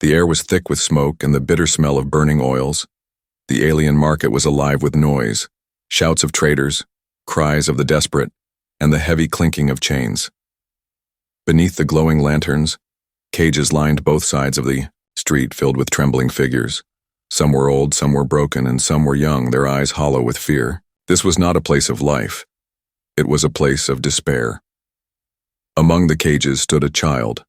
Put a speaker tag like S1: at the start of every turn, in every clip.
S1: The air was thick with smoke and the bitter smell of burning oils. The alien market was alive with noise, shouts of traders, cries of the desperate, and the heavy clinking of chains. Beneath the glowing lanterns, cages lined both sides of the street filled with trembling figures. Some were old, some were broken, and some were young, their eyes hollow with fear. This was not a place of life. It was a place of despair. Among the cages stood a child,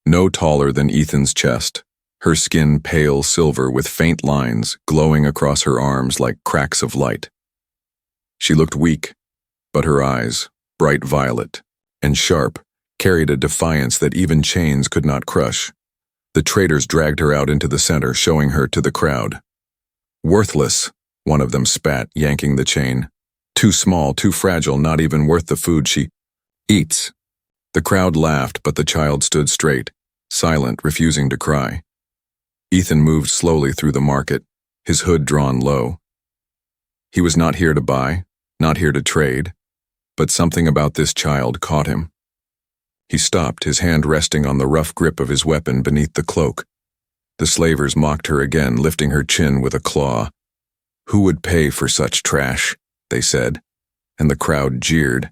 S1: no taller than Ethan's chest, her skin pale silver with faint lines glowing across her arms like cracks of light. She looked weak, but her eyes, bright violet and sharp, carried a defiance that even chains could not crush. The traders dragged her out into the center, showing her to the crowd. "Worthless," one of them spat, yanking the chain. "Too small, too fragile, not even worth the food she eats." The crowd laughed, but the child stood straight, silent, refusing to cry. Ethan moved slowly through the market, his hood drawn low. He was not here to buy, not here to trade, but something about this child caught him. He stopped, his hand resting on the rough grip of his weapon beneath the cloak. The slavers mocked her again, lifting her chin with a claw. "Who would pay for such trash?" they said, and the crowd jeered.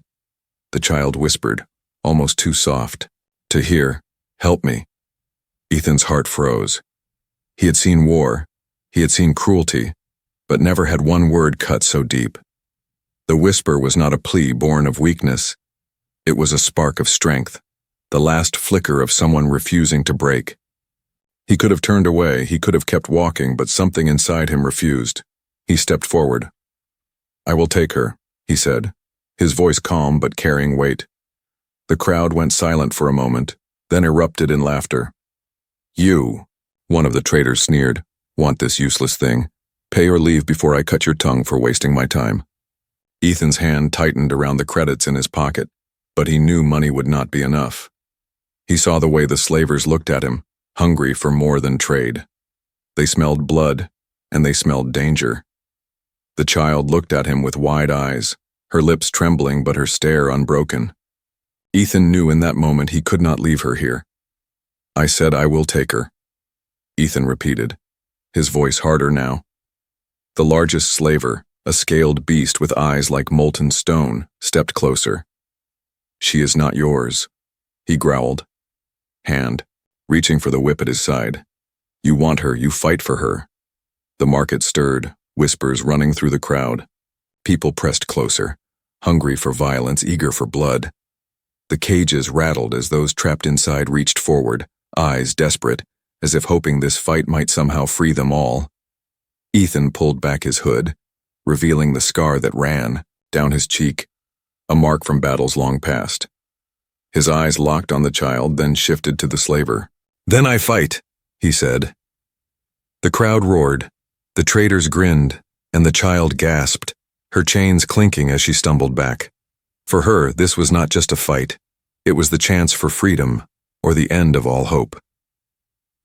S1: The child whispered, almost too soft, to hear, "Help me." Ethan's heart froze. He had seen war, he had seen cruelty, but never had one word cut so deep. The whisper was not a plea born of weakness. It was a spark of strength, the last flicker of someone refusing to break. He could have turned away, he could have kept walking, but something inside him refused. He stepped forward. "I will take her," he said, his voice calm but carrying weight. The crowd went silent for a moment, then erupted in laughter. "You," one of the traders sneered, "want this useless thing? Pay or leave before I cut your tongue for wasting my time." Ethan's hand tightened around the credits in his pocket, but he knew money would not be enough. He saw the way the slavers looked at him, hungry for more than trade. They smelled blood, and they smelled danger. The child looked at him with wide eyes, her lips trembling but her stare unbroken. Ethan knew in that moment he could not leave her here. "I said I will take her," Ethan repeated, his voice harder now. The largest slaver, a scaled beast with eyes like molten stone, stepped closer. "She is not yours," he growled, hand reaching for the whip at his side. "You want her, you fight for her." The market stirred, whispers running through the crowd. People pressed closer, hungry for violence, eager for blood. The cages rattled as those trapped inside reached forward, eyes desperate, as if hoping this fight might somehow free them all. Ethan pulled back his hood, revealing the scar that ran down his cheek, a mark from battles long past. His eyes locked on the child, then shifted to the slaver. "Then I fight," he said. The crowd roared, the traders grinned, and the child gasped, her chains clinking as she stumbled back. For her, this was not just a fight. It was the chance for freedom, or the end of all hope.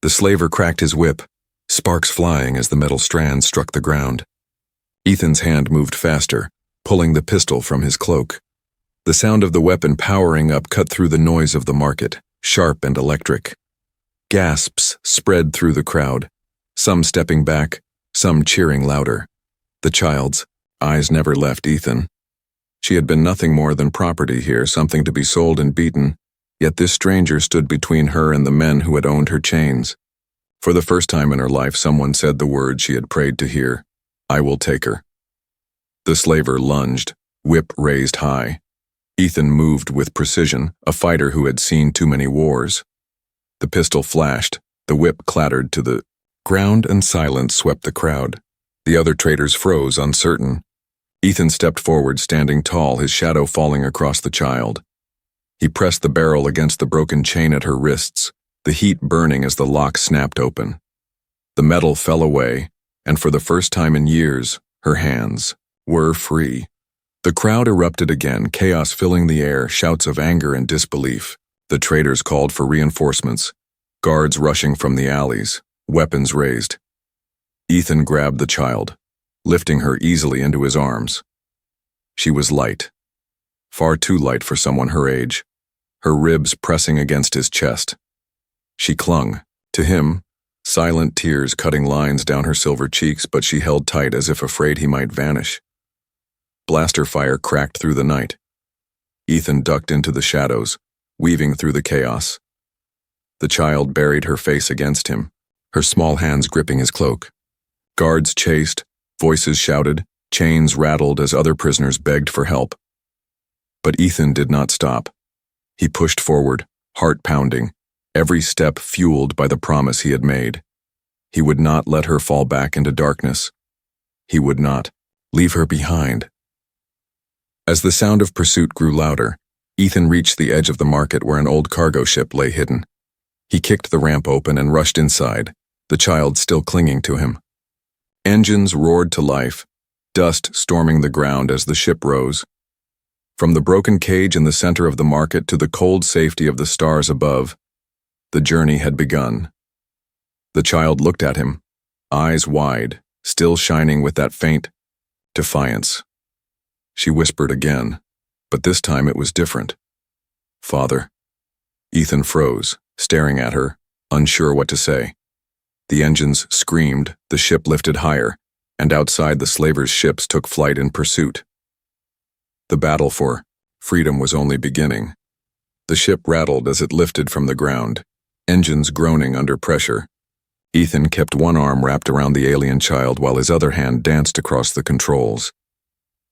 S1: The slaver cracked his whip, sparks flying as the metal strands struck the ground. Ethan's hand moved faster, pulling the pistol from his cloak. The sound of the weapon powering up cut through the noise of the market, sharp and electric. Gasps spread through the crowd, some stepping back, some cheering louder. The child's eyes never left Ethan. She had been nothing more than property here, something to be sold and beaten, yet this stranger stood between her and the men who had owned her chains. For the first time in her life, someone said the words she had prayed to hear, "I will take her." The slaver lunged, whip raised high. Ethan moved with precision, a fighter who had seen too many wars. The pistol flashed, the whip clattered to the ground, and silence swept the crowd. The other traders froze, uncertain. Ethan stepped forward, standing tall, his shadow falling across the child. He pressed the barrel against the broken chain at her wrists, the heat burning as the lock snapped open. The metal fell away, and for the first time in years, her hands were free. The crowd erupted again, chaos filling the air, shouts of anger and disbelief. The traders called for reinforcements, guards rushing from the alleys, weapons raised. Ethan grabbed the child, lifting her easily into his arms. She was light, far too light for someone her age, her ribs pressing against his chest. She clung, to him, silent tears cutting lines down her silver cheeks, but she held tight as if afraid he might vanish. Blaster fire cracked through the night. Ethan ducked into the shadows, weaving through the chaos. The child buried her face against him, her small hands gripping his cloak. Guards chased, voices shouted, chains rattled as other prisoners begged for help. But Ethan did not stop. He pushed forward, heart pounding, every step fueled by the promise he had made. He would not let her fall back into darkness. He would not leave her behind. As the sound of pursuit grew louder, Ethan reached the edge of the market where an old cargo ship lay hidden. He kicked the ramp open and rushed inside, the child still clinging to him. Engines roared to life, dust storming the ground as the ship rose. From the broken cage in the center of the market to the cold safety of the stars above, the journey had begun. The child looked at him, eyes wide, still shining with that faint defiance. She whispered again, but this time it was different. "Father." Ethan froze, staring at her, unsure what to say. The engines screamed, the ship lifted higher, and outside the slavers' ships took flight in pursuit. The battle for freedom was only beginning. The ship rattled as it lifted from the ground, engines groaning under pressure. Ethan kept one arm wrapped around the alien child while his other hand danced across the controls.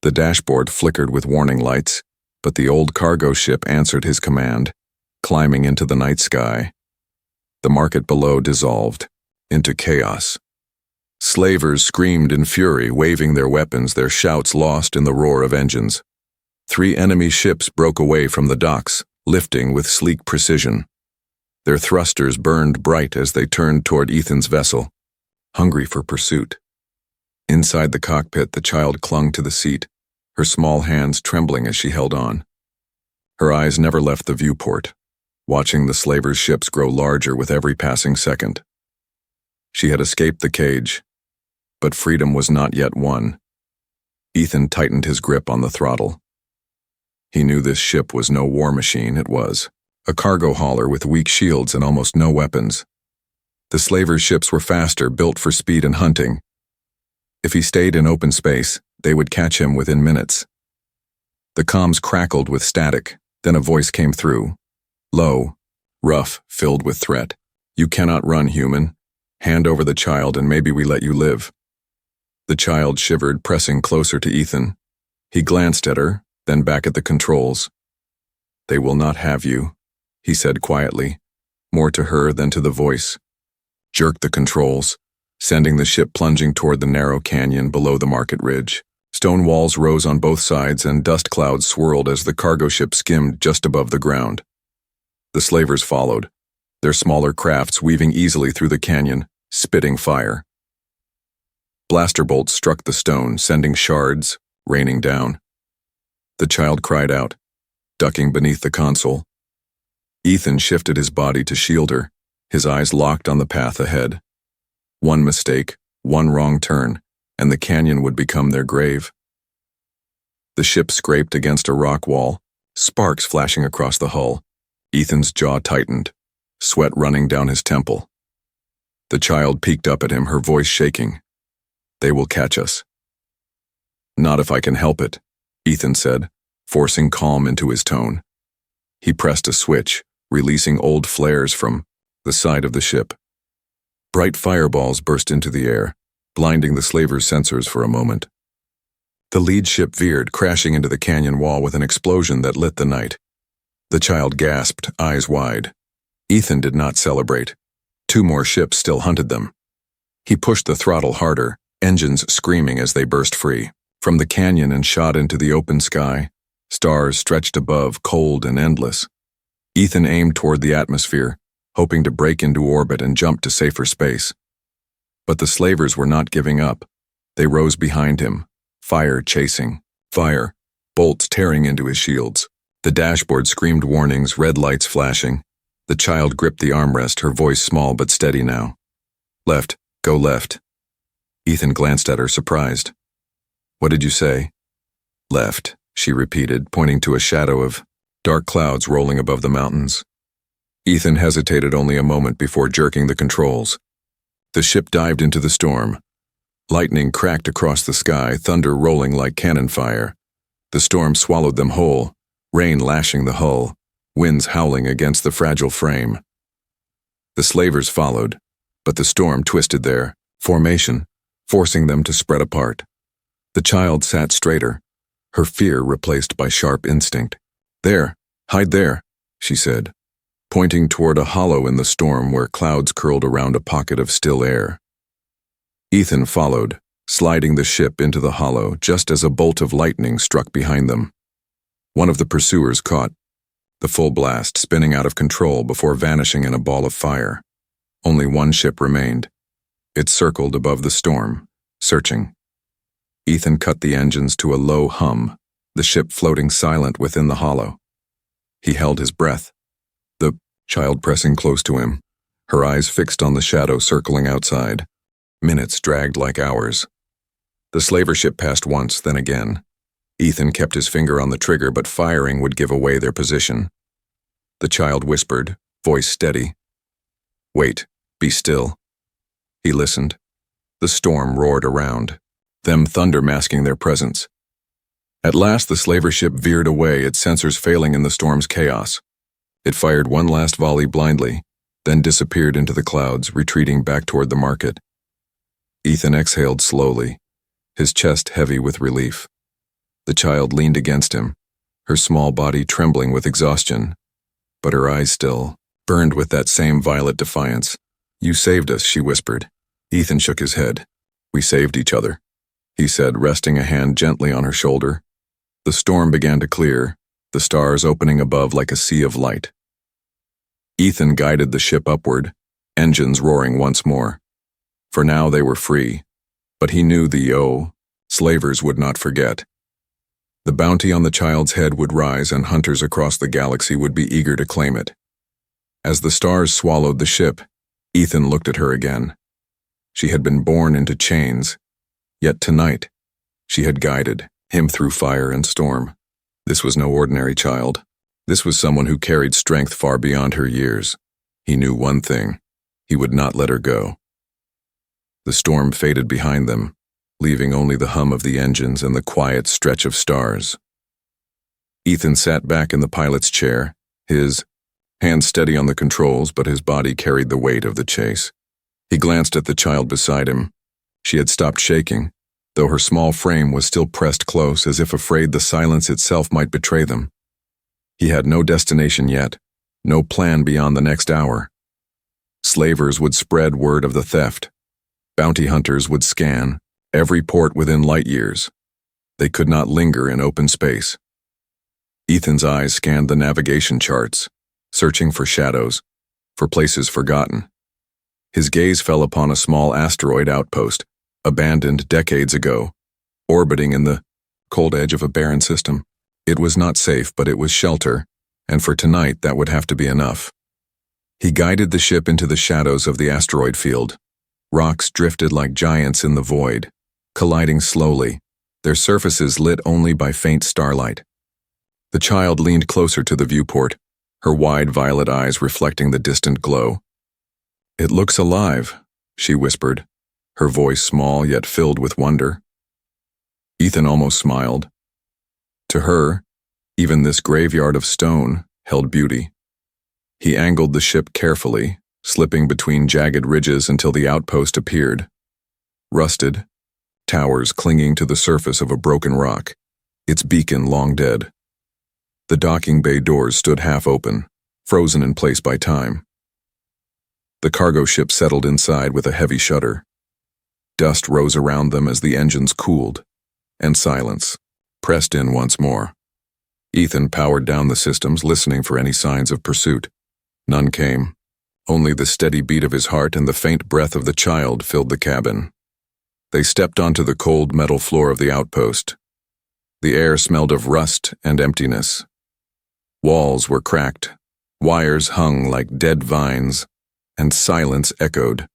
S1: The dashboard flickered with warning lights, but the old cargo ship answered his command, climbing into the night sky. The market below dissolved into chaos. Slavers screamed in fury, waving their weapons, their shouts lost in the roar of engines. 3 enemy ships broke away from the docks, lifting with sleek precision. Their thrusters burned bright as they turned toward Ethan's vessel, hungry for pursuit. Inside the cockpit, the child clung to the seat, her small hands trembling as she held on. Her eyes never left the viewport, watching the slavers' ships grow larger with every passing second. She had escaped the cage, but freedom was not yet won. Ethan tightened his grip on the throttle. He knew this ship was no war machine, it was a cargo hauler with weak shields and almost no weapons. The slavers' ships were faster, built for speed and hunting. If he stayed in open space, they would catch him within minutes. The comms crackled with static, then a voice came through. Low, rough, filled with threat. "You cannot run, human. Hand over the child and maybe we let you live." The child shivered, pressing closer to Ethan. He glanced at her, then back at the controls. "They will not have you," he said quietly, more to her than to the voice. Jerk the controls, sending the ship plunging toward the narrow canyon below the market ridge. Stone walls rose on both sides and dust clouds swirled as the cargo ship skimmed just above the ground. The slavers followed, their smaller crafts weaving easily through the canyon, spitting fire. Blaster bolts struck the stone, sending shards raining down. The child cried out, ducking beneath the console. Ethan shifted his body to shield her, his eyes locked on the path ahead. One mistake, one wrong turn, and the canyon would become their grave. The ship scraped against a rock wall, sparks flashing across the hull. Ethan's jaw tightened, sweat running down his temple. The child peeked up at him, her voice shaking. "They will catch us." "Not if I can help it," Ethan said, forcing calm into his tone. He pressed a switch, releasing old flares from the side of the ship. Bright fireballs burst into the air, blinding the slavers' sensors for a moment. The lead ship veered, crashing into the canyon wall with an explosion that lit the night. The child gasped, eyes wide. Ethan did not celebrate. 2 more ships still hunted them. He pushed the throttle harder, engines screaming as they burst free. From the canyon and shot into the open sky, stars stretched above, cold and endless. Ethan aimed toward the atmosphere, hoping to break into orbit and jump to safer space. But the slavers were not giving up. They rose behind him, fire chasing, fire, bolts tearing into his shields. The dashboard screamed warnings, red lights flashing. The child gripped the armrest, her voice small but steady now. "Left, go left." Ethan glanced at her, surprised. "What did you say?" "Left," she repeated, pointing to a shadow of dark clouds rolling above the mountains. Ethan hesitated only a moment before jerking the controls. The ship dived into the storm. Lightning cracked across the sky, thunder rolling like cannon fire. The storm swallowed them whole, rain lashing the hull, winds howling against the fragile frame. The slavers followed, but the storm twisted their formation, forcing them to spread apart. The child sat straighter, her fear replaced by sharp instinct. "There, hide there," she said, pointing toward a hollow in the storm where clouds curled around a pocket of still air. Ethan followed, sliding the ship into the hollow just as a bolt of lightning struck behind them. One of the pursuers caught, the full blast spinning out of control before vanishing in a ball of fire. Only one ship remained. It circled above the storm, searching. Ethan cut the engines to a low hum, the ship floating silent within the hollow. He held his breath, the child pressing close to him, her eyes fixed on the shadow circling outside. Minutes dragged like hours. The slaver ship passed once, then again. Ethan kept his finger on the trigger, but firing would give away their position. The child whispered, voice steady. "Wait, be still." He listened. The storm roared around, them thunder masking their presence. At last the slaver ship veered away, its sensors failing in the storm's chaos. It fired one last volley blindly, then disappeared into the clouds, retreating back toward the market. Ethan exhaled slowly, his chest heavy with relief. The child leaned against him, her small body trembling with exhaustion, but her eyes still burned with that same violet defiance. "You saved us," she whispered. Ethan shook his head. "We saved each other," he said, resting a hand gently on her shoulder. The storm began to clear, the stars opening above like a sea of light. Ethan guided the ship upward, engines roaring once more. For now they were free, but he knew the slavers would not forget. The bounty on the child's head would rise, and hunters across the galaxy would be eager to claim it. As the stars swallowed the ship, Ethan looked at her again. She had been born into chains, yet tonight she had guided him through fire and storm. This was no ordinary child. This was someone who carried strength far beyond her years. He knew one thing: he would not let her go. The storm faded behind them, leaving only the hum of the engines and the quiet stretch of stars. Ethan sat back in the pilot's chair, his hands steady on the controls, but his body carried the weight of the chase. He glanced at the child beside him. She had stopped shaking, though her small frame was still pressed close, as if afraid the silence itself might betray them. He had no destination yet, no plan beyond the next hour. Slavers would spread word of the theft. Bounty hunters would scan every port within light years. They could not linger in open space. Ethan's eyes scanned the navigation charts, searching for shadows, for places forgotten. His gaze fell upon a small asteroid outpost, abandoned decades ago, orbiting in the cold edge of a barren system. It was not safe, but it was shelter, and for tonight that would have to be enough. He guided the ship into the shadows of the asteroid field. Rocks drifted like giants in the void, colliding slowly, their surfaces lit only by faint starlight. The child leaned closer to the viewport, her wide violet eyes reflecting the distant glow. "It looks alive," she whispered, her voice small yet filled with wonder. Ethan almost smiled. To her, even this graveyard of stone held beauty. He angled the ship carefully, slipping between jagged ridges until the outpost appeared. Rusted, towers clinging to the surface of a broken rock, its beacon long dead. The docking bay doors stood half open, frozen in place by time. The cargo ship settled inside with a heavy shudder. Dust rose around them as the engines cooled, and silence pressed in once more. Ethan powered down the systems, listening for any signs of pursuit. None came. Only the steady beat of his heart and the faint breath of the child filled the cabin. They stepped onto the cold metal floor of the outpost. The air smelled of rust and emptiness. Walls were cracked, wires hung like dead vines, and silence echoed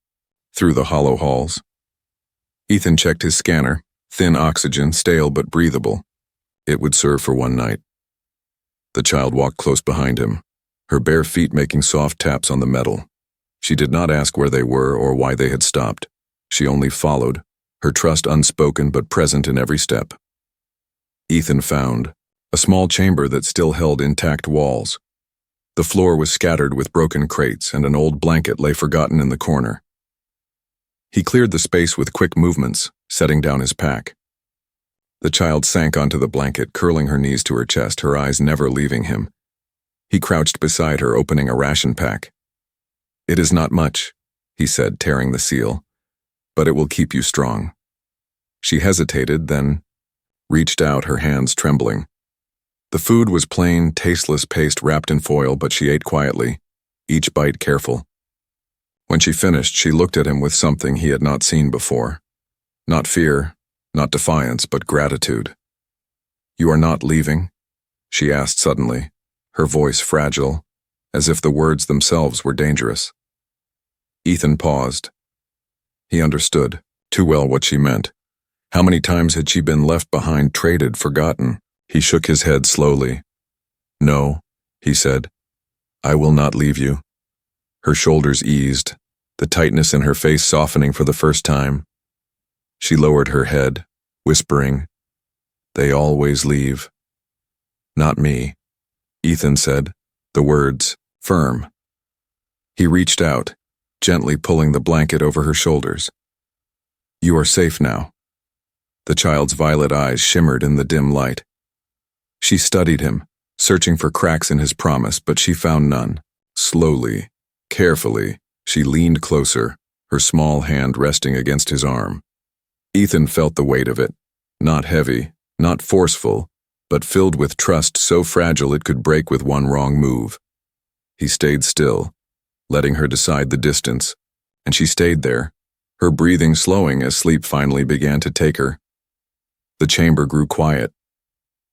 S1: through the hollow halls. Ethan checked his scanner, thin oxygen, stale but breathable. It would serve for one night. The child walked close behind him, her bare feet making soft taps on the metal. She did not ask where they were or why they had stopped. She only followed, her trust unspoken but present in every step. Ethan found a small chamber that still held intact walls. The floor was scattered with broken crates and an old blanket lay forgotten in the corner. He cleared the space with quick movements, setting down his pack. The child sank onto the blanket, curling her knees to her chest, her eyes never leaving him. He crouched beside her, opening a ration pack. "It is not much," he said, tearing the seal, "but it will keep you strong." She hesitated, then reached out, her hands trembling. The food was plain, tasteless paste wrapped in foil, but she ate quietly, each bite careful. When she finished, she looked at him with something he had not seen before. Not fear, not defiance, but gratitude. "You are not leaving?" she asked suddenly, her voice fragile, as if the words themselves were dangerous. Ethan paused. He understood too well what she meant. How many times had she been left behind, traded, forgotten? He shook his head slowly. "No," he said, "I will not leave you." Her shoulders eased, the tightness in her face softening for the first time. She lowered her head, whispering, "They always leave." "Not me," Ethan said, the words firm. He reached out, gently pulling the blanket over her shoulders. "You are safe now." The child's violet eyes shimmered in the dim light. She studied him, searching for cracks in his promise, but she found none. Slowly, carefully, she leaned closer, her small hand resting against his arm. Ethan felt the weight of it, not heavy, not forceful, but filled with trust so fragile it could break with one wrong move. He stayed still, letting her decide the distance, and she stayed there, her breathing slowing as sleep finally began to take her. The chamber grew quiet.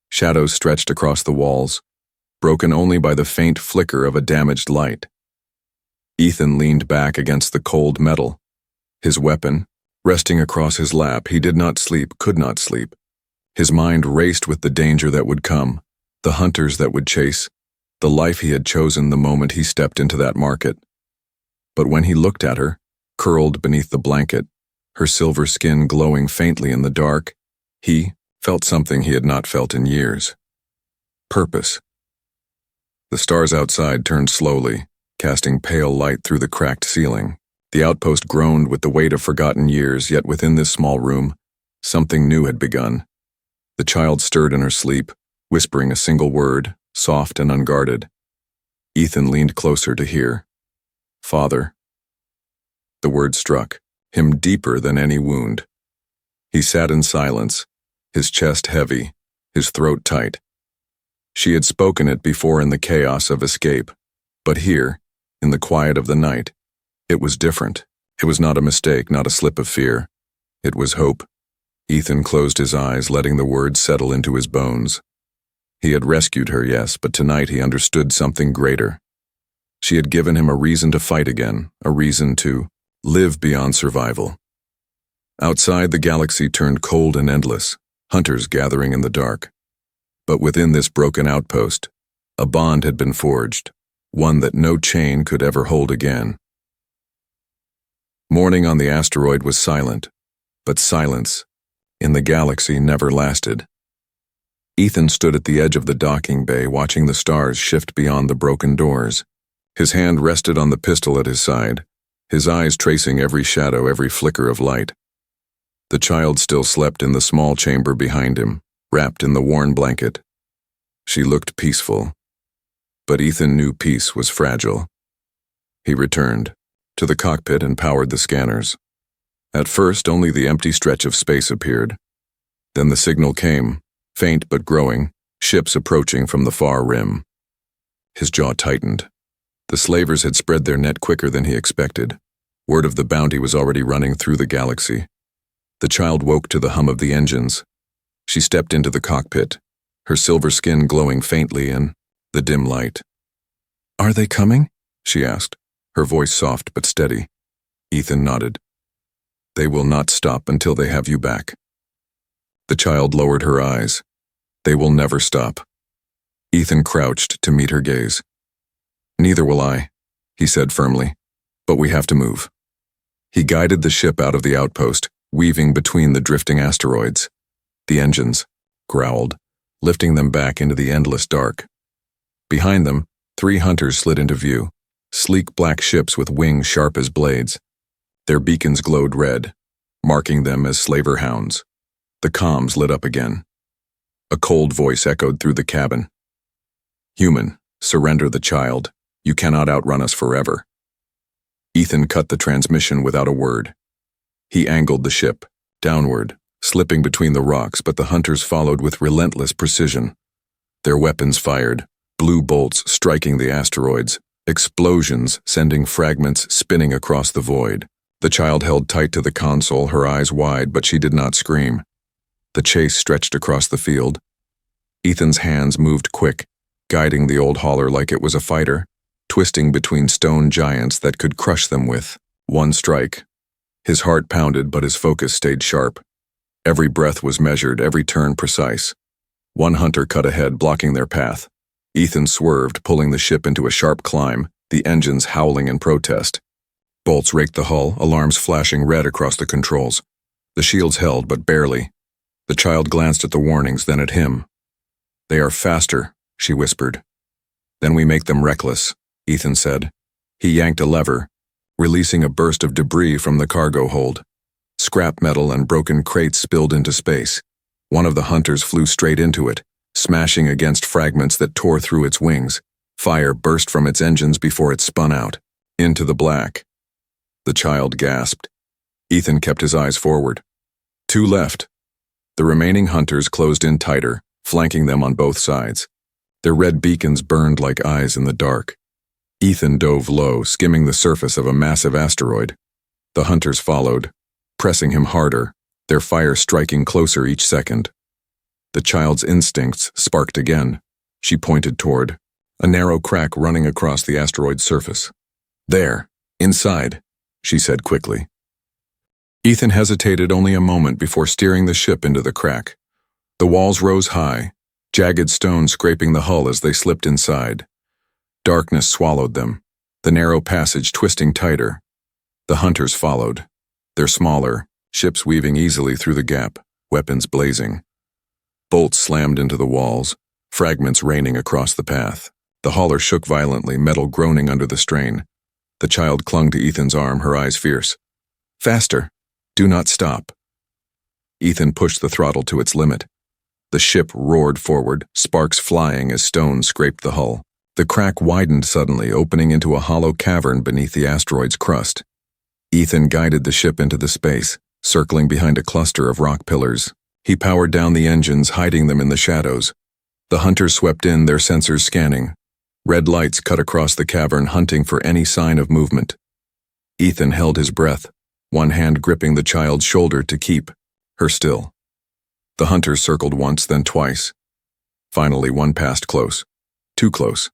S1: Shadows stretched across the walls, broken only by the faint flicker of a damaged light. Ethan leaned back against the cold metal, his weapon resting across his lap. He did not sleep, could not sleep. His mind raced with the danger that would come, the hunters that would chase, the life he had chosen the moment he stepped into that market. But when he looked at her, curled beneath the blanket, her silver skin glowing faintly in the dark, he felt something he had not felt in years. Purpose. The stars outside turned slowly, casting pale light through the cracked ceiling. The outpost groaned with the weight of forgotten years, yet within this small room, something new had begun. The child stirred in her sleep, whispering a single word, soft and unguarded. Ethan leaned closer to hear. "Father." The word struck him deeper than any wound. He sat in silence, his chest heavy, his throat tight. She had spoken it before in the chaos of escape, but here, in the quiet of the night, it was different. It was not a mistake, not a slip of fear. It was hope. Ethan closed his eyes, letting the words settle into his bones. He had rescued her, yes, but tonight he understood something greater. She had given him a reason to fight again, a reason to live beyond survival. Outside, the galaxy turned cold and endless, hunters gathering in the dark. But within this broken outpost, a bond had been forged, one that no chain could ever hold again. Morning on the asteroid was silent, but silence in the galaxy never lasted. Ethan stood at the edge of the docking bay, watching the stars shift beyond the broken doors. His hand rested on the pistol at his side, his eyes tracing every shadow, every flicker of light. The child still slept in the small chamber behind him, wrapped in the worn blanket. She looked peaceful, but Ethan knew peace was fragile. He returned to the cockpit and powered the scanners. At first, only the empty stretch of space appeared. Then the signal came, faint but growing, ships approaching from the far rim. His jaw tightened. The slavers had spread their net quicker than he expected. Word of the bounty was already running through the galaxy. The child woke to the hum of the engines. She stepped into the cockpit, her silver skin glowing faintly in the dim light. "Are they coming?" she asked, her voice soft but steady. Ethan nodded. "They will not stop until they have you back." The child lowered her eyes. "They will never stop." Ethan crouched to meet her gaze. "Neither will I," he said firmly. But we have to move. He guided the ship out of the outpost, weaving between the drifting asteroids. The engines growled, lifting them back into the endless dark. Behind them, 3 hunters slid into view, sleek black ships with wings sharp as blades. Their beacons glowed red, marking them as slaver hounds. The comms lit up again. A cold voice echoed through the cabin. "Human, surrender the child. You cannot outrun us forever." Ethan cut the transmission without a word. He angled the ship, downward, slipping between the rocks, but the hunters followed with relentless precision. Their weapons fired, blue bolts striking the asteroids, explosions sending fragments spinning across the void. The child held tight to the console, her eyes wide, but she did not scream. The chase stretched across the field. Ethan's hands moved quick, guiding the old hauler like it was a fighter, twisting between stone giants that could crush them with one strike. His heart pounded, but his focus stayed sharp. Every breath was measured, every turn precise. One hunter cut ahead, blocking their path. Ethan swerved, pulling the ship into a sharp climb, the engines howling in protest. Bolts raked the hull, alarms flashing red across the controls. The shields held, but barely. The child glanced at the warnings, then at him. "They are faster," she whispered. "Then we make them reckless," Ethan said. He yanked a lever, releasing a burst of debris from the cargo hold. Scrap metal and broken crates spilled into space. One of the hunters flew straight into it, smashing against fragments that tore through its wings. Fire burst from its engines before it spun out, into the black. The child gasped. Ethan kept his eyes forward. 2 left. The remaining hunters closed in tighter, flanking them on both sides. Their red beacons burned like eyes in the dark. Ethan dove low, skimming the surface of a massive asteroid. The hunters followed, pressing him harder, their fire striking closer each second. The child's instincts sparked again. She pointed toward a narrow crack running across the asteroid's surface. "There, inside," she said quickly. Ethan hesitated only a moment before steering the ship into the crack. The walls rose high, jagged stones scraping the hull as they slipped inside. Darkness swallowed them, the narrow passage twisting tighter. The hunters followed, their smaller, ships weaving easily through the gap, weapons blazing. Bolts slammed into the walls, fragments raining across the path. The hauler shook violently, metal groaning under the strain. The child clung to Ethan's arm, her eyes fierce. "Faster! Do not stop!" Ethan pushed the throttle to its limit. The ship roared forward, sparks flying as stones scraped the hull. The crack widened suddenly, opening into a hollow cavern beneath the asteroid's crust. Ethan guided the ship into the space, circling behind a cluster of rock pillars. He powered down the engines, hiding them in the shadows. The hunters swept in, their sensors scanning. Red lights cut across the cavern, hunting for any sign of movement. Ethan held his breath, one hand gripping the child's shoulder to keep her still. The hunters circled once, then twice. Finally, one passed close. Too close.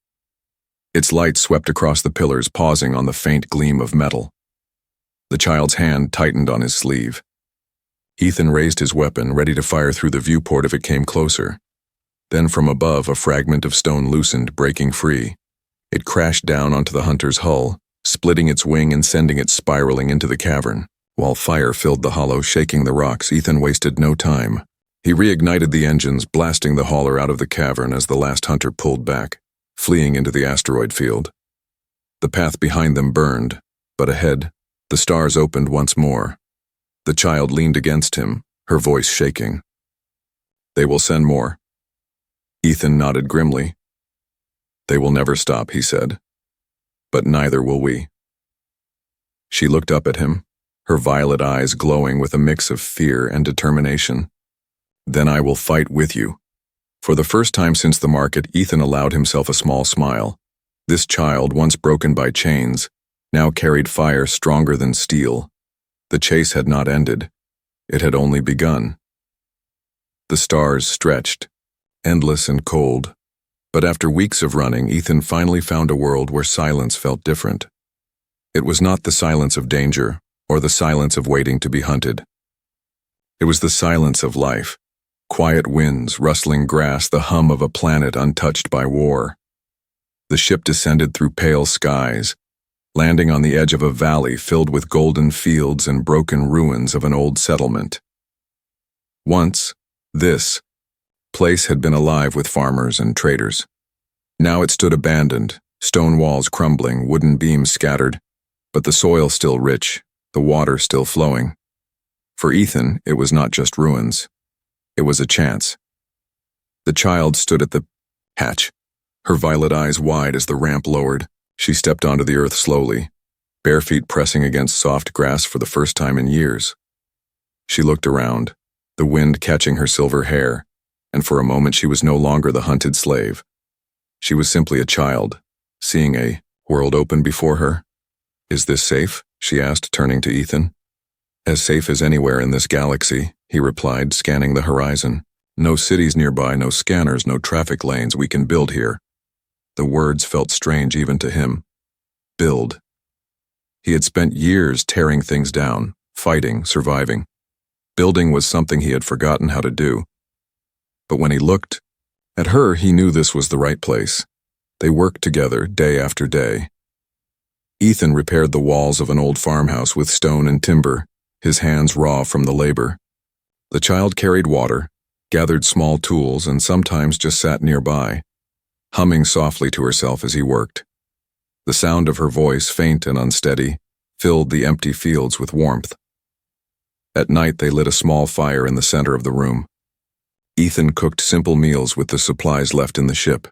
S1: Its light swept across the pillars, pausing on the faint gleam of metal. The child's hand tightened on his sleeve. Ethan raised his weapon, ready to fire through the viewport if it came closer. Then from above, a fragment of stone loosened, breaking free. It crashed down onto the hunter's hull, splitting its wing and sending it spiraling into the cavern. While fire filled the hollow, shaking the rocks, Ethan wasted no time. He reignited the engines, blasting the hauler out of the cavern as the last hunter pulled back, fleeing into the asteroid field. The path behind them burned, but ahead, the stars opened once more. The child leaned against him, her voice shaking. "They will send more." Ethan nodded grimly. "They will never stop," he said. "But neither will we." She looked up at him, her violet eyes glowing with a mix of fear and determination. "Then I will fight with you." For the first time since the market, Ethan allowed himself a small smile. This child, once broken by chains, now carried fire stronger than steel. The chase had not ended. It had only begun. The stars stretched, endless and cold. But after weeks of running, Ethan finally found a world where silence felt different. It was not the silence of danger, or the silence of waiting to be hunted. It was the silence of life. Quiet winds, rustling grass, the hum of a planet untouched by war. The ship descended through pale skies, landing on the edge of a valley filled with golden fields and broken ruins of an old settlement. Once, this place had been alive with farmers and traders. Now it stood abandoned, stone walls crumbling, wooden beams scattered, but the soil still rich, the water still flowing. For Ethan, it was not just ruins. It was a chance. The child stood at the hatch, her violet eyes wide as the ramp lowered. She stepped onto the earth slowly, bare feet pressing against soft grass for the first time in years. She looked around, the wind catching her silver hair, and for a moment she was no longer the hunted slave. She was simply a child, seeing a world open before her. "Is this safe?" she asked, turning to Ethan. "As safe as anywhere in this galaxy," he replied, scanning the horizon. "No cities nearby, no scanners, no traffic lanes. We can build here." The words felt strange even to him. Build. He had spent years tearing things down, fighting, surviving. Building was something he had forgotten how to do. But when he looked at her, he knew this was the right place. They worked together day after day. Ethan repaired the walls of an old farmhouse with stone and timber, his hands raw from the labor. The child carried water, gathered small tools, and sometimes just sat nearby, humming softly to herself as he worked. The sound of her voice, faint and unsteady, filled the empty fields with warmth. At night they lit a small fire in the center of the room. Ethan cooked simple meals with the supplies left in the ship.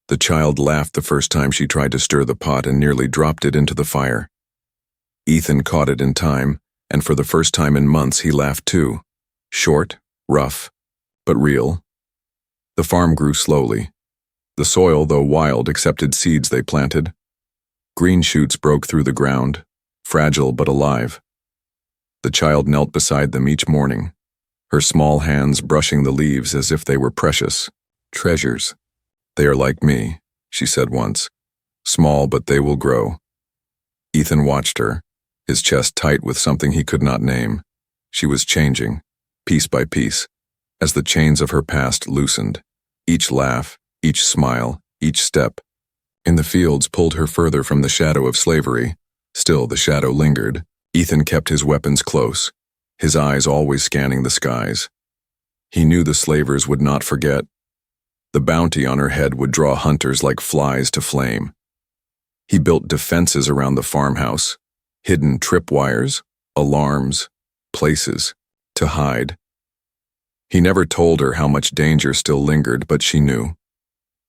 S1: The child laughed the first time she tried to stir the pot and nearly dropped it into the fire. Ethan caught it in time, and for the first time in months he laughed too. Short, rough, but real. The farm grew slowly. The soil, though wild, accepted seeds they planted. Green shoots broke through the ground, fragile but alive. The child knelt beside them each morning, her small hands brushing the leaves as if they were precious treasures. "They are like me," she said once. "Small, but they will grow." Ethan watched her, his chest tight with something he could not name. She was changing, piece by piece, as the chains of her past loosened. Each laugh, each smile, each step in the fields pulled her further from the shadow of slavery. Still, the shadow lingered. Ethan kept his weapons close, his eyes always scanning the skies. He knew the slavers would not forget. The bounty on her head would draw hunters like flies to flame. He built defenses around the farmhouse, hidden tripwires, alarms, places to hide. He never told her how much danger still lingered, but she knew.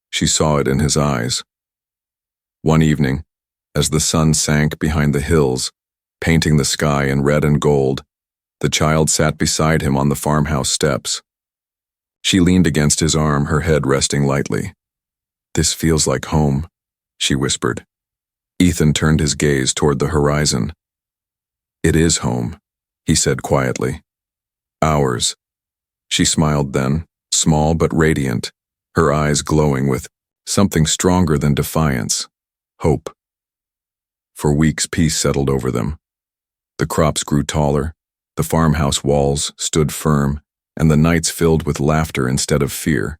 S1: She saw it in his eyes. One evening, as the sun sank behind the hills, painting the sky in red and gold, the child sat beside him on the farmhouse steps. She leaned against his arm, her head resting lightly. "This feels like home," she whispered. Ethan turned his gaze toward the horizon. "It is home," he said quietly. "Ours." She smiled then, small but radiant, her eyes glowing with something stronger than defiance, hope. For weeks peace settled over them. The crops grew taller, the farmhouse walls stood firm, and the nights filled with laughter instead of fear.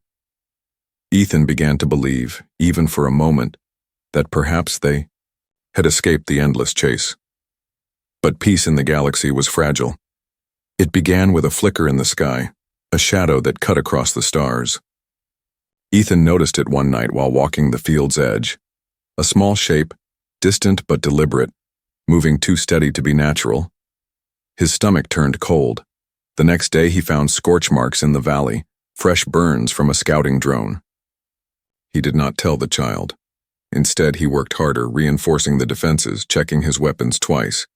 S1: Ethan began to believe, even for a moment, that perhaps they had escaped the endless chase. But peace in the galaxy was fragile. It began with a flicker in the sky, a shadow that cut across the stars. Ethan noticed it one night while walking the field's edge. A small shape, distant but deliberate, moving too steady to be natural. His stomach turned cold. The next day he found scorch marks in the valley, fresh burns from a scouting drone. He did not tell the child. Instead, he worked harder, reinforcing the defenses, checking his weapons twice.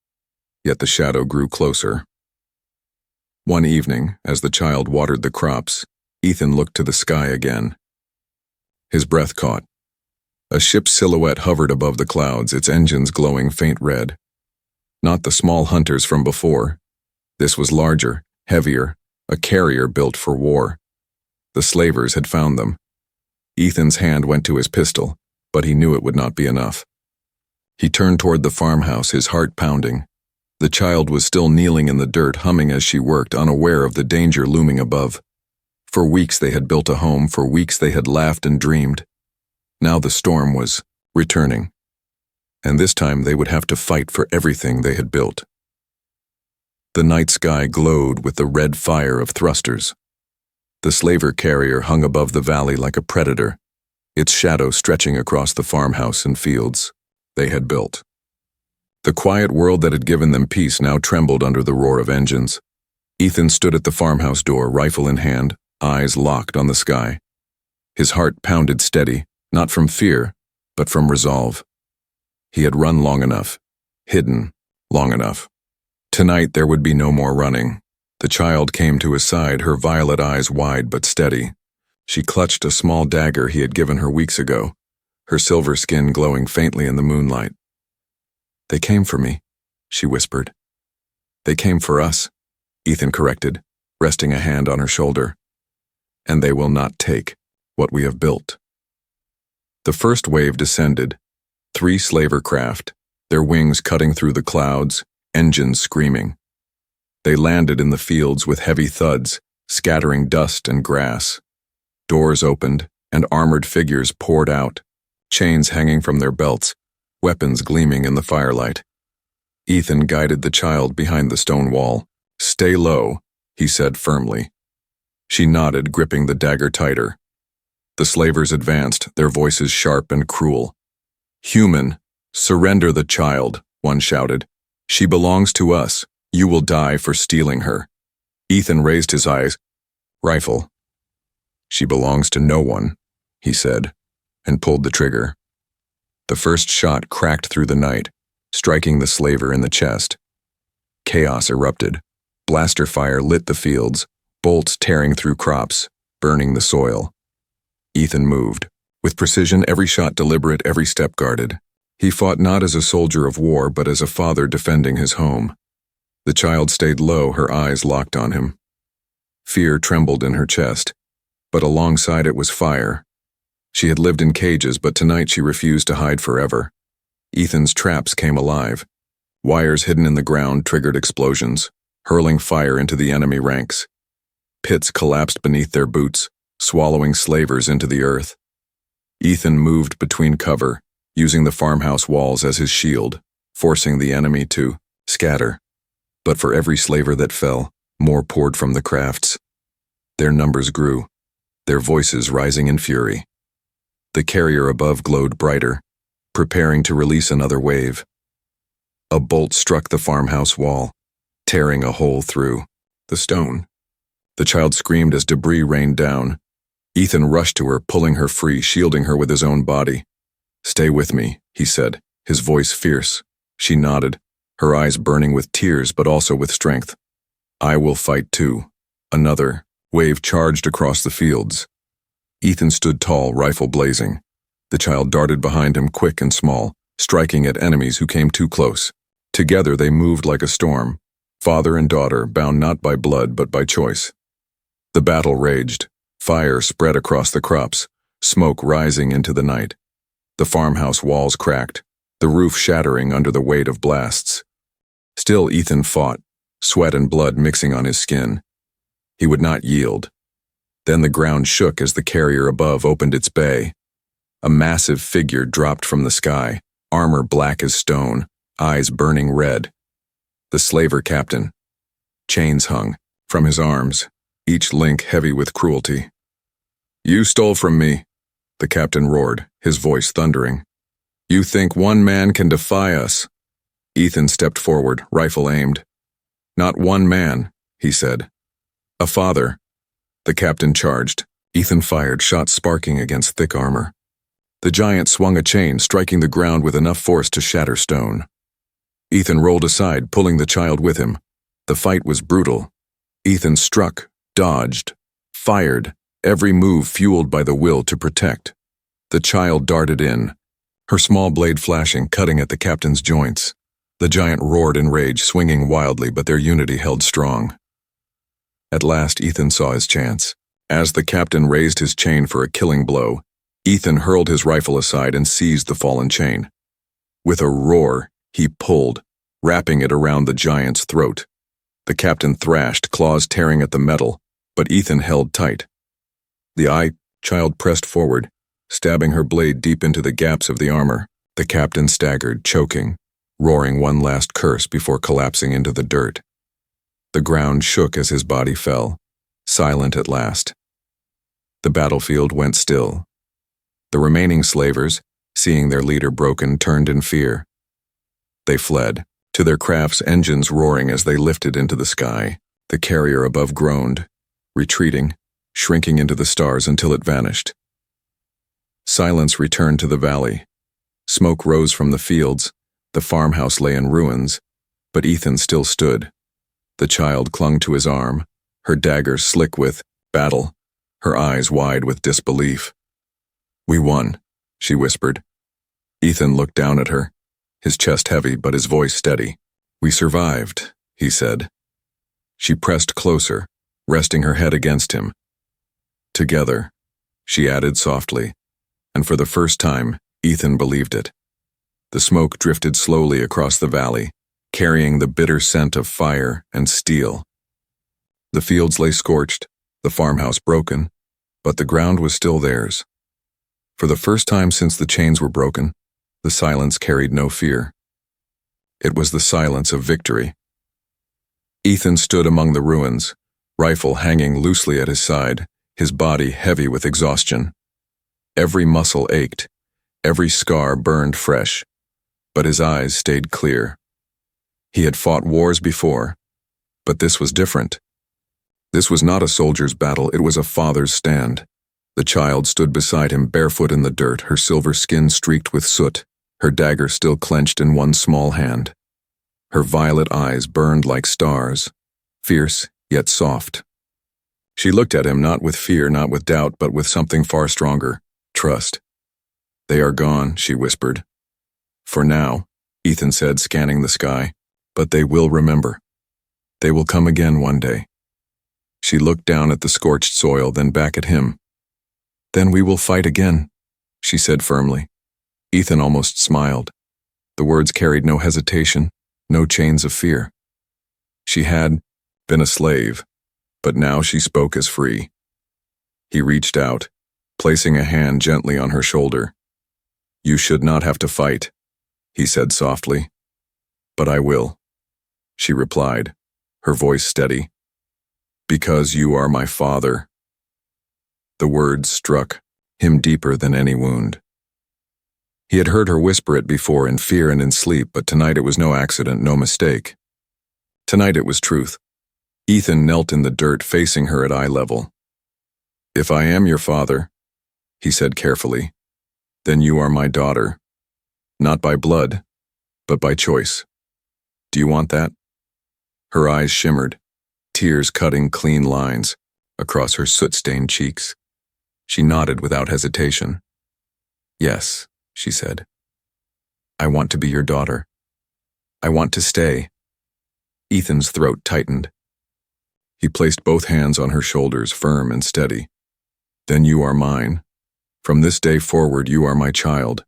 S1: Yet the shadow grew closer. One evening, as the child watered the crops, Ethan looked to the sky again. His breath caught. A ship's silhouette hovered above the clouds, its engines glowing faint red. Not the small hunters from before. This was larger, heavier, a carrier built for war. The slavers had found them. Ethan's hand went to his pistol, but he knew it would not be enough. He turned toward the farmhouse, his heart pounding. The child was still kneeling in the dirt, humming as she worked, unaware of the danger looming above. For weeks they had built a home, for weeks they had laughed and dreamed. Now the storm was returning. and this time they would have to fight for everything they had built. The night sky glowed with the red fire of thrusters. The slaver carrier hung above the valley like a predator, its shadow stretching across the farmhouse and fields they had built. The quiet world that had given them peace now trembled under the roar of engines. Ethan stood at the farmhouse door, rifle in hand, eyes locked on the sky. His heart pounded steady, not from fear, but from resolve. He had run long enough, hidden long enough. Tonight there would be no more running. The child came to his side, her violet eyes wide but steady. She clutched a small dagger he had given her weeks ago, her silver skin glowing faintly in the moonlight. "They came for me," she whispered. "They came for us," Ethan corrected, resting a hand on her shoulder. "And they will not take what we have built." The first wave descended, 3 slaver craft, their wings cutting through the clouds, engines screaming. They landed in the fields with heavy thuds, scattering dust and grass. Doors opened, and armored figures poured out, chains hanging from their belts, weapons gleaming in the firelight. Ethan guided the child behind the stone wall. "Stay low," he said firmly. She nodded, gripping the dagger tighter. The slavers advanced, their voices sharp and cruel. "Human, surrender the child," one shouted. "She belongs to us. You will die for stealing her." Ethan raised his eyes. "Rifle." "She belongs to no one," he said, and pulled the trigger. The first shot cracked through the night, striking the slaver in the chest. Chaos erupted. Blaster fire lit the fields, bolts tearing through crops, burning the soil. Ethan moved. With precision, every shot deliberate, every step guarded. He fought not as a soldier of war, but as a father defending his home. The child stayed low, her eyes locked on him. Fear trembled in her chest, but alongside it was fire. She had lived in cages, but tonight she refused to hide forever. Ethan's traps came alive. Wires hidden in the ground triggered explosions, hurling fire into the enemy ranks. Pits collapsed beneath their boots, swallowing slavers into the earth. Ethan moved between cover, using the farmhouse walls as his shield, forcing the enemy to scatter. But for every slaver that fell, more poured from the crafts. Their numbers grew, their voices rising in fury. The carrier above glowed brighter, preparing to release another wave. A bolt struck the farmhouse wall, tearing a hole through the stone. The child screamed as debris rained down. Ethan rushed to her, pulling her free, shielding her with his own body. "Stay with me," he said, his voice fierce. She nodded, her eyes burning with tears but also with strength. "I will fight too." Another wave charged across the fields. Ethan stood tall, rifle blazing. The child darted behind him, quick and small, striking at enemies who came too close. Together they moved like a storm, father and daughter, bound not by blood but by choice. The battle raged. Fire spread across the crops, smoke rising into the night. The farmhouse walls cracked, the roof shattering under the weight of blasts. Still Ethan fought, sweat and blood mixing on his skin. He would not yield. Then the ground shook as the carrier above opened its bay. A massive figure dropped from the sky, armor black as stone, eyes burning red. The slaver captain. Chains hung from his arms, each link heavy with cruelty. "You stole from me," the captain roared, his voice thundering. "You think one man can defy us?" Ethan stepped forward, rifle aimed. "Not one man," he said. "A father." The captain charged. Ethan fired, shots sparking against thick armor. The giant swung a chain, striking the ground with enough force to shatter stone. Ethan rolled aside, pulling the child with him. The fight was brutal. Ethan struck, dodged, fired, every move fueled by the will to protect. The child darted in, her small blade flashing, cutting at the captain's joints. The giant roared in rage, swinging wildly, but their unity held strong. At last Ethan saw his chance. As the captain raised his chain for a killing blow, Ethan hurled his rifle aside and seized the fallen chain. With a roar, he pulled, wrapping it around the giant's throat. The captain thrashed, claws tearing at the metal, but Ethan held tight. The child pressed forward, stabbing her blade deep into the gaps of the armor. The captain staggered, choking, roaring one last curse before collapsing into the dirt. The ground shook as his body fell, silent at last. The battlefield went still. The remaining slavers, seeing their leader broken, turned in fear. They fled, to their craft's engines roaring as they lifted into the sky. The carrier above groaned, retreating, shrinking into the stars until it vanished. Silence returned to the valley. Smoke rose from the fields, the farmhouse lay in ruins, but Ethan still stood. The child clung to his arm, her dagger slick with battle, her eyes wide with disbelief. "We won," she whispered. Ethan looked down at her, his chest heavy but his voice steady. "We survived," he said. She pressed closer, resting her head against him. "Together," she added softly, and for the first time, Ethan believed it. The smoke drifted slowly across the valley, carrying the bitter scent of fire and steel. The fields lay scorched, the farmhouse broken, but the ground was still theirs. For the first time since the chains were broken, the silence carried no fear. It was the silence of victory. Ethan stood among the ruins, rifle hanging loosely at his side, his body heavy with exhaustion. Every muscle ached, every scar burned fresh, but his eyes stayed clear. He had fought wars before, but this was different. This was not a soldier's battle, it was a father's stand. The child stood beside him barefoot in the dirt, her silver skin streaked with soot, her dagger still clenched in one small hand. Her violet eyes burned like stars, fierce yet soft. She looked at him not with fear, not with doubt, but with something far stronger, trust. "They are gone," she whispered. "For now," Ethan said, scanning the sky, "but they will remember. They will come again one day." She looked down at the scorched soil, then back at him. "Then we will fight again," she said firmly. Ethan almost smiled. The words carried no hesitation, no chains of fear. She had been a slave, but now she spoke as free. He reached out, placing a hand gently on her shoulder. "You should not have to fight," he said softly. "But I will," she replied, her voice steady. "Because you are my father." The words struck him deeper than any wound. He had heard her whisper it before in fear and in sleep, but tonight it was no accident, no mistake. Tonight it was truth. Ethan knelt in the dirt, facing her at eye level. "If I am your father," he said carefully, "then you are my daughter. Not by blood, but by choice. Do you want that?" Her eyes shimmered, tears cutting clean lines across her soot-stained cheeks. She nodded without hesitation. "Yes," she said. "I want to be your daughter. I want to stay." Ethan's throat tightened. He placed both hands on her shoulders, firm and steady. "Then you are mine. From this day forward, you are my child.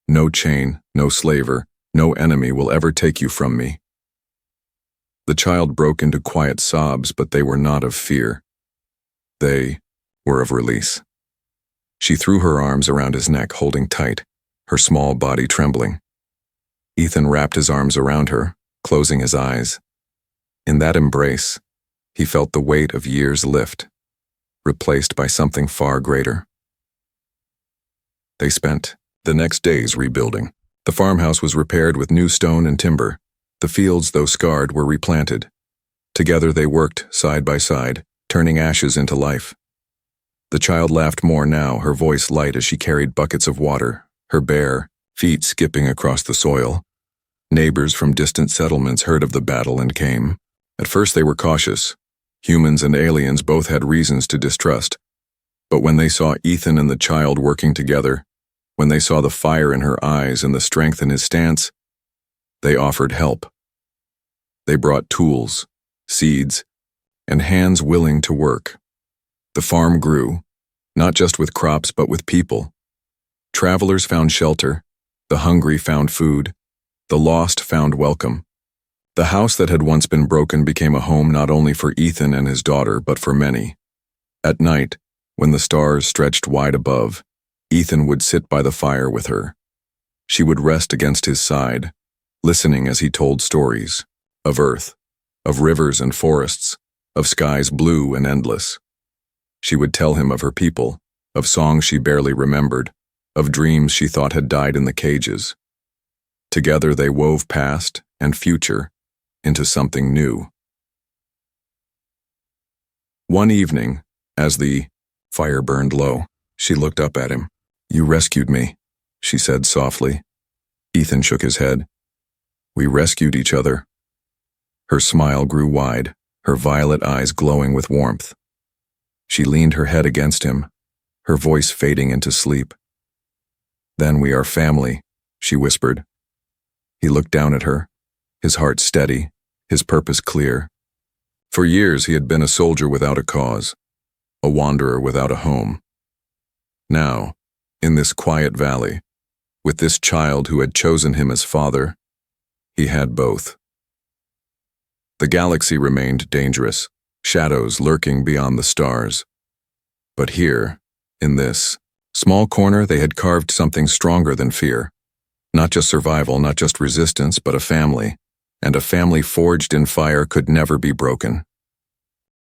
S1: No chain, no slaver, no enemy will ever take you from me." The child broke into quiet sobs, but they were not of fear. They were of release. She threw her arms around his neck, holding tight, her small body trembling. Ethan wrapped his arms around her, closing his eyes. In that embrace, he felt the weight of years lift, replaced by something far greater. They spent the next days rebuilding. The farmhouse was repaired with new stone and timber. The fields, though scarred, were replanted. Together they worked, side by side, turning ashes into life. The child laughed more now, her voice light as she carried buckets of water, her bare feet skipping across the soil. Neighbors from distant settlements heard of the battle and came. At first they were cautious. Humans and aliens both had reasons to distrust. But when they saw Ethan and the child working together, when they saw the fire in her eyes and the strength in his stance, they offered help. They brought tools, seeds, and hands willing to work. The farm grew, not just with crops but with people. Travelers found shelter, the hungry found food, the lost found welcome. The house that had once been broken became a home not only for Ethan and his daughter but for many. At night, when the stars stretched wide above, Ethan would sit by the fire with her. She would rest against his side, listening as he told stories of Earth, of rivers and forests, of skies blue and endless. She would tell him of her people, of songs she barely remembered, of dreams she thought had died in the cages. Together they wove past and future into something new. One evening, as the fire burned low, she looked up at him. "You rescued me," she said softly. Ethan shook his head. "We rescued each other." Her smile grew wide, her violet eyes glowing with warmth. She leaned her head against him, her voice fading into sleep. "Then we are family," she whispered. He looked down at her, his heart steady, his purpose clear. For years he had been a soldier without a cause, a wanderer without a home. Now, in this quiet valley, with this child who had chosen him as father, he had both. The galaxy remained dangerous, shadows lurking beyond the stars. But here, in this small corner, they had carved something stronger than fear. Not just survival, not just resistance, but a family. And a family forged in fire could never be broken.